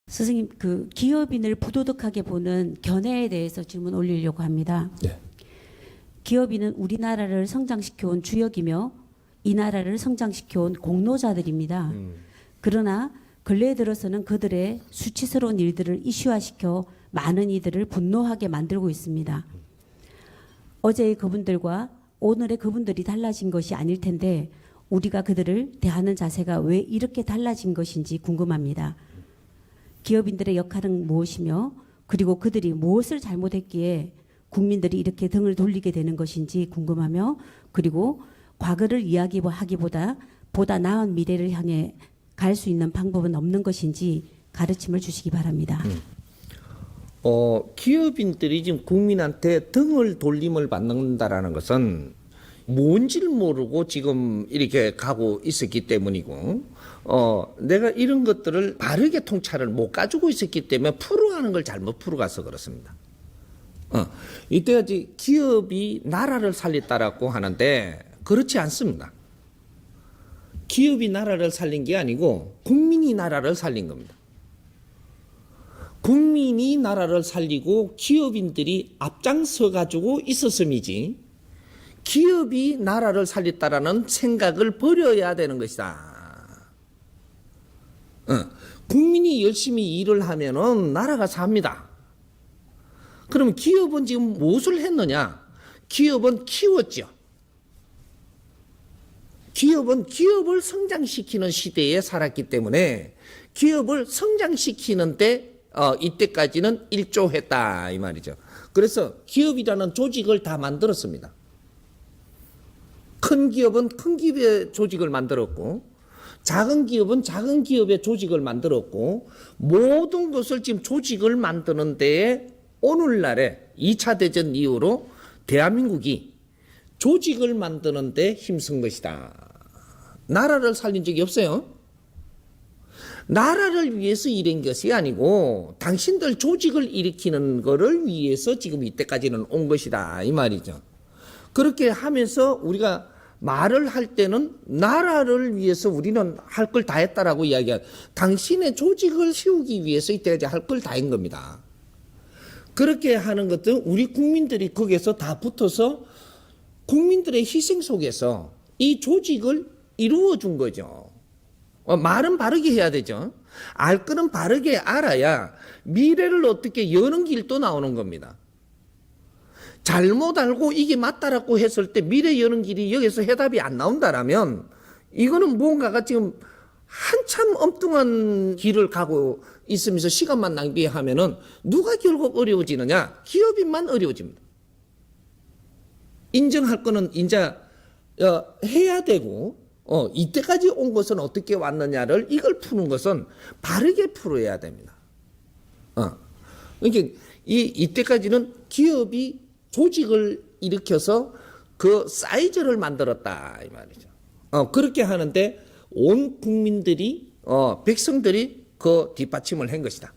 선생님, 그 기업인을 부도덕하게 보는 견해에 대해서 질문 올리려고 합니다. 네. 기업인은 우리나라를 성장시켜온 주역이며 이 나라를 성장시켜온 공로자들입니다. 그러나 근래에 들어서는 그들의 수치스러운 일들을 이슈화시켜 많은 이들을 분노하게 만들고 있습니다. 어제의 그분들과 오늘의 그분들이 달라진 것이 아닐 텐데 우리가 그들을 대하는 자세가 왜 이렇게 달라진 것인지 궁금합니다. 기업인들의 역할은 무엇이며 그리고 그들이 무엇을 잘못했기에 국민들이 이렇게 등을 돌리게 되는 것인지 궁금하며 그리고 과거를 이야기하기보다 보다 나은 미래를 향해 갈 수 있는 방법은 없는 것인지 가르침을 주시기 바랍니다. 기업인들이 지금 국민한테 등을 돌림을 받는다라는 것은 뭔지를 모르고 지금 이렇게 가고 있었기 때문이고, 내가 이런 것들을 바르게 통찰을 못 가지고 있었기 때문에 풀어가는 걸 잘못 풀어가서 그렇습니다. 이때까지 기업이 나라를 살렸다라고 하는데 그렇지 않습니다. 기업이 나라를 살린 게 아니고 국민이 나라를 살린 겁니다. 국민이 나라를 살리고 기업인들이 앞장서 가지고 있었음이지 기업이 나라를 살렸다라는 생각을 버려야 되는 것이다. 국민이 열심히 일을 하면은 나라가 삽니다. 그럼 기업은 지금 무엇을 했느냐? 기업은 키웠죠. 기업은 기업을 성장시키는 시대에 살았기 때문에 기업을 성장시키는데 이때까지는 일조했다 이 말이죠. 그래서 기업이라는 조직을 다 만들었습니다. 큰 기업은 큰 기업의 조직을 만들었고 작은 기업은 작은 기업의 조직을 만들었고 모든 것을 지금 조직을 만드는 데에 오늘날에 2차 대전 이후로 대한민국이 조직을 만드는 데 힘쓴 것이다. 나라를 살린 적이 없어요. 나라를 위해서 일한 것이 아니고 당신들 조직을 일으키는 거를 위해서 지금 이때까지는 온 것이다 이 말이죠. 그렇게 하면서 우리가 말을 할 때는 나라를 위해서 우리는 할 걸 다 했다라고 이야기한 당신의 조직을 키우기 위해서 이때까지 할 걸 다 한 겁니다. 그렇게 하는 것들은 우리 국민들이 거기에서 다 붙어서 국민들의 희생 속에서 이 조직을 이루어 준 거죠. 말은 바르게 해야 되죠. 알 거는 바르게 알아야 미래를 어떻게 여는 길도 나오는 겁니다. 잘못 알고 이게 맞다라고 했을 때 미래 여는 길이 여기서 해답이 안 나온다라면 이거는 뭔가가 지금 한참 엉뚱한 길을 가고 있으면서 시간만 낭비하면은 누가 결국 어려워지느냐? 기업인만 어려워집니다. 인정할 거는 이제 해야 되고 이때까지 온 것은 어떻게 왔느냐를 이걸 푸는 것은 바르게 풀어야 됩니다. 그러니까 이때까지는 기업이 조직을 일으켜서 그 사이즈를 만들었다 이 말이죠. 그렇게 하는데 온 국민들이 백성들이 그 뒷받침을 한 것이다.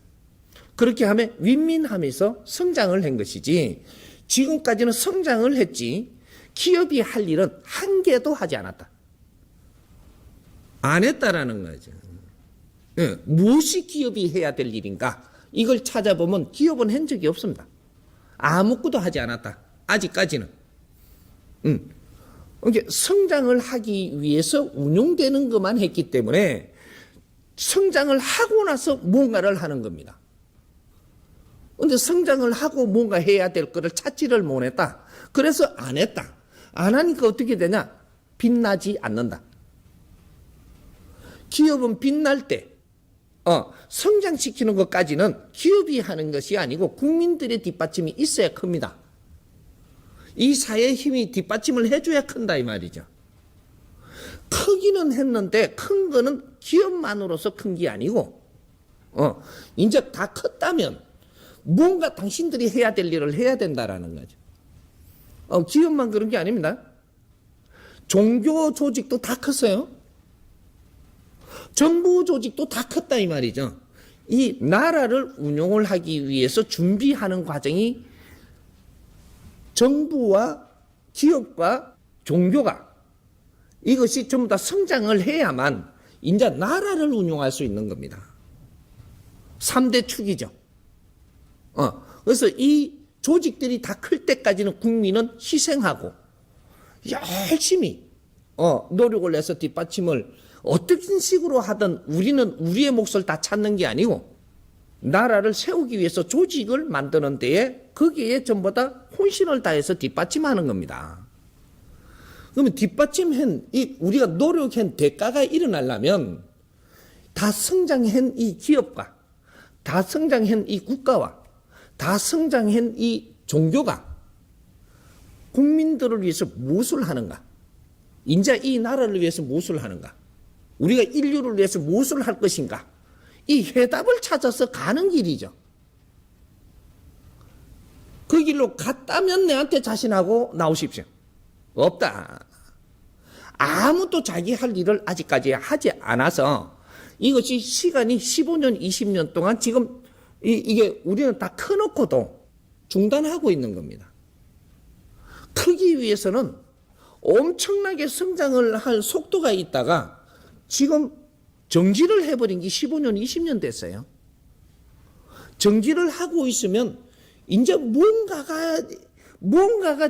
그렇게 하면 윈윈하면서 성장을 한 것이지 지금까지는 성장을 했지 기업이 할 일은 한 개도 하지 않았다. 안 했다라는 거죠. 무엇이 기업이 해야 될 일인가? 이걸 찾아보면 기업은 한 적이 없습니다. 아무것도 하지 않았다. 아직까지는. 그러니까 성장을 하기 위해서 운용되는 것만 했기 때문에 성장을 하고 나서 뭔가를 하는 겁니다. 그런데 성장을 하고 뭔가 해야 될 거를 찾지를 못했다. 그래서 안 했다. 안 하니까 어떻게 되냐? 빛나지 않는다. 기업은 빛날 때 성장시키는 것까지는 기업이 하는 것이 아니고 국민들의 뒷받침이 있어야 큽니다. 이 사회의 힘이 뒷받침을 해줘야 큰다 이 말이죠. 크기는 했는데 큰 거는 기업만으로서 큰 게 아니고 이제 다 컸다면 뭔가 당신들이 해야 될 일을 해야 된다라는 거죠. 기업만 그런 게 아닙니다. 종교 조직도 다 컸어요. 정부 조직도 다 컸다 이 말이죠. 이 나라를 운용을 하기 위해서 준비하는 과정이 정부와 기업과 종교가 이것이 전부 다 성장을 해야만 이제 나라를 운용할 수 있는 겁니다. 3대 축이죠. 그래서 이 조직들이 다 클 때까지는 국민은 희생하고 열심히 노력을 해서 뒷받침을 어떤 식으로 하든 우리는 우리의 몫을 다 찾는 게 아니고 나라를 세우기 위해서 조직을 만드는 데에 거기에 전부 다 혼신을 다해서 뒷받침하는 겁니다. 그러면 뒷받침한 우리가 노력한 대가가 일어나려면 다 성장한 이 기업과 다 성장한 이 국가와 다 성장한 이 종교가 국민들을 위해서 무엇을 하는가? 인자 이 나라를 위해서 무엇을 하는가? 우리가 인류를 위해서 무엇을 할 것인가? 이 해답을 찾아서 가는 길이죠. 그 길로 갔다면 내한테 자신하고 나오십시오. 없다. 아무도 자기 할 일을 아직까지 하지 않아서 이것이 시간이 15년, 20년 동안 지금 이게 우리는 다 커놓고도 중단하고 있는 겁니다. 크기 위해서는 엄청나게 성장을 할 속도가 있다가 지금 정지를 해버린 게 15년, 20년 됐어요. 정지를 하고 있으면 이제 뭔가가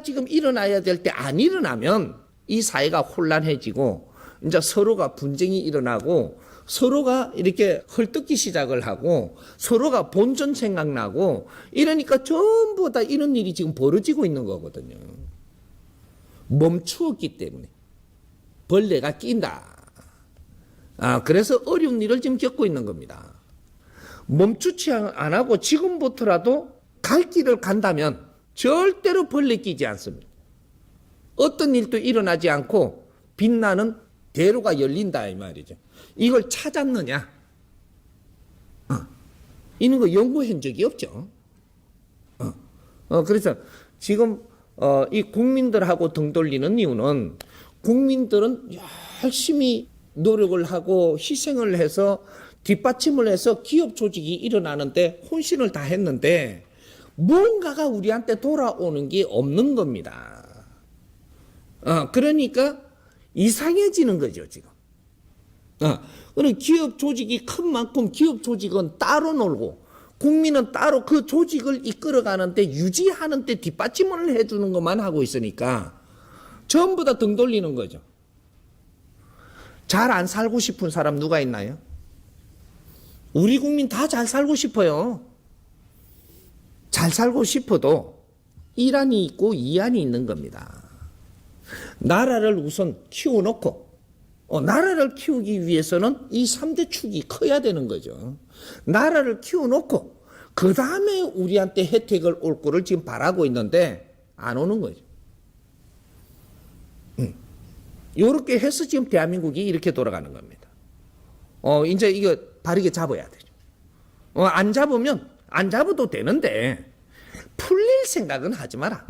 지금 일어나야 될 때 안 일어나면 이 사회가 혼란해지고 이제 서로가 분쟁이 일어나고 서로가 이렇게 헐뜯기 시작을 하고 서로가 본전 생각나고 이러니까 전부 다 이런 일이 지금 벌어지고 있는 거거든요. 멈추었기 때문에 벌레가 낀다. 그래서 어려운 일을 지금 겪고 있는 겁니다. 멈추지 안 하고 지금부터라도 갈 길을 간다면 절대로 벌레 끼지 않습니다. 어떤 일도 일어나지 않고 빛나는 대로가 열린다 이 말이죠. 이걸 찾았느냐? 이런 거 연구한 적이 없죠. 그래서 지금 이 국민들하고 등 돌리는 이유는 국민들은 열심히 노력을 하고 희생을 해서 뒷받침을 해서 기업 조직이 일어나는데 혼신을 다 했는데 뭔가가 우리한테 돌아오는 게 없는 겁니다. 그러니까 이상해지는 거죠, 지금. 그럼 기업 조직이 큰 만큼 기업 조직은 따로 놀고 국민은 따로 그 조직을 이끌어가는데 유지하는데 뒷받침을 해주는 것만 하고 있으니까 전부 다 등 돌리는 거죠. 잘 안 살고 싶은 사람 누가 있나요? 우리 국민 다 잘 살고 싶어요. 잘 살고 싶어도 이란이 있고 이안이 있는 겁니다. 나라를 우선 키워놓고 나라를 키우기 위해서는 이 3대 축이 커야 되는 거죠. 나라를 키워놓고 그 다음에 우리한테 혜택을 올 거를 지금 바라고 있는데 안 오는 거죠. 이렇게 해서 지금 대한민국이 이렇게 돌아가는 겁니다. 이제 이거 바르게 잡아야 되죠. 안 잡으면 안 잡아도 되는데 풀릴 생각은 하지 마라.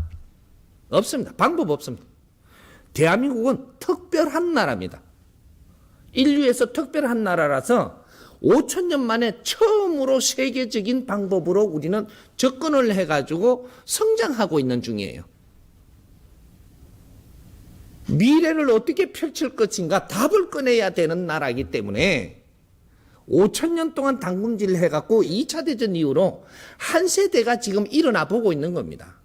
없습니다. 방법 없습니다. 대한민국은 특별한 나라입니다. 인류에서 특별한 나라라서 5,000년 만에 처음으로 세계적인 방법으로 우리는 접근을 해가지고 성장하고 있는 중이에요. 미래를 어떻게 펼칠 것인가 답을 꺼내야 되는 나라이기 때문에 5,000년 동안 당금질을 해갖고 2차 대전 이후로 한 세대가 지금 일어나 보고 있는 겁니다.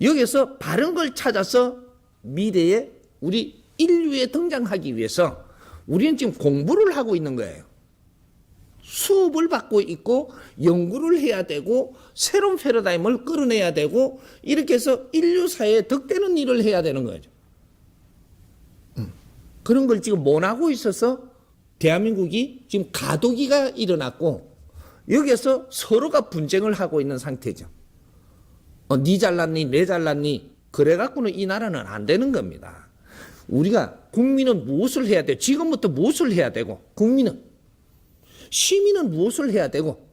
여기서 바른 걸 찾아서 미래에 우리 인류에 등장하기 위해서 우리는 지금 공부를 하고 있는 거예요. 수업을 받고 있고 연구를 해야 되고 새로운 패러다임을 끌어내야 되고 이렇게 해서 인류 사회에 덕되는 일을 해야 되는 거죠. 그런 걸 지금 못 하고 있어서 대한민국이 지금 가도기가 일어났고 여기에서 서로가 분쟁을 하고 있는 상태죠. 니 잘났니 내 잘났니 그래갖고는 이 나라는 안 되는 겁니다. 우리가 국민은 무엇을 해야 돼? 지금부터 무엇을 해야 되고 국민은 시민은 무엇을 해야 되고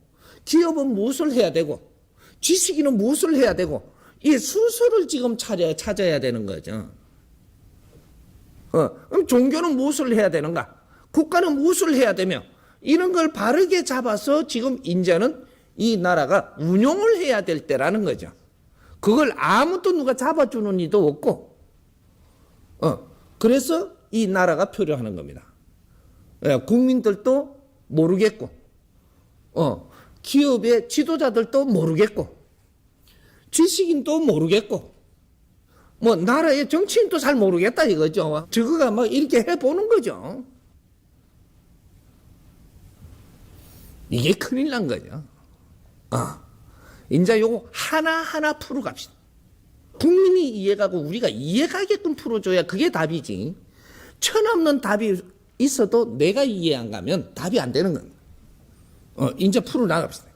기업은 무엇을 해야 되고 지식인은 무엇을 해야 되고 이 순서를 지금 찾아야 되는 거죠. 그럼 종교는 무엇을 해야 되는가? 국가는 무엇을 해야 되며 이런 걸 바르게 잡아서 지금 이제는 이 나라가 운용을 해야 될 때라는 거죠. 그걸 아무도 누가 잡아주는 이도 없고 그래서 이 나라가 필요하는 겁니다. 국민들도 모르겠고 기업의 지도자들도 모르겠고, 지식인도 모르겠고, 뭐 나라의 정치인도 잘 모르겠다 이거죠. 저거가 막 이렇게 해보는 거죠. 이게 큰일 난 거죠. 이제 요거 하나하나 풀어갑시다. 국민이 이해가고 우리가 이해가게끔 풀어줘야 그게 답이지. 천없는 답이 있어도 내가 이해 안 가면 답이 안 되는 겁니다. 이제 풀어나갑시다.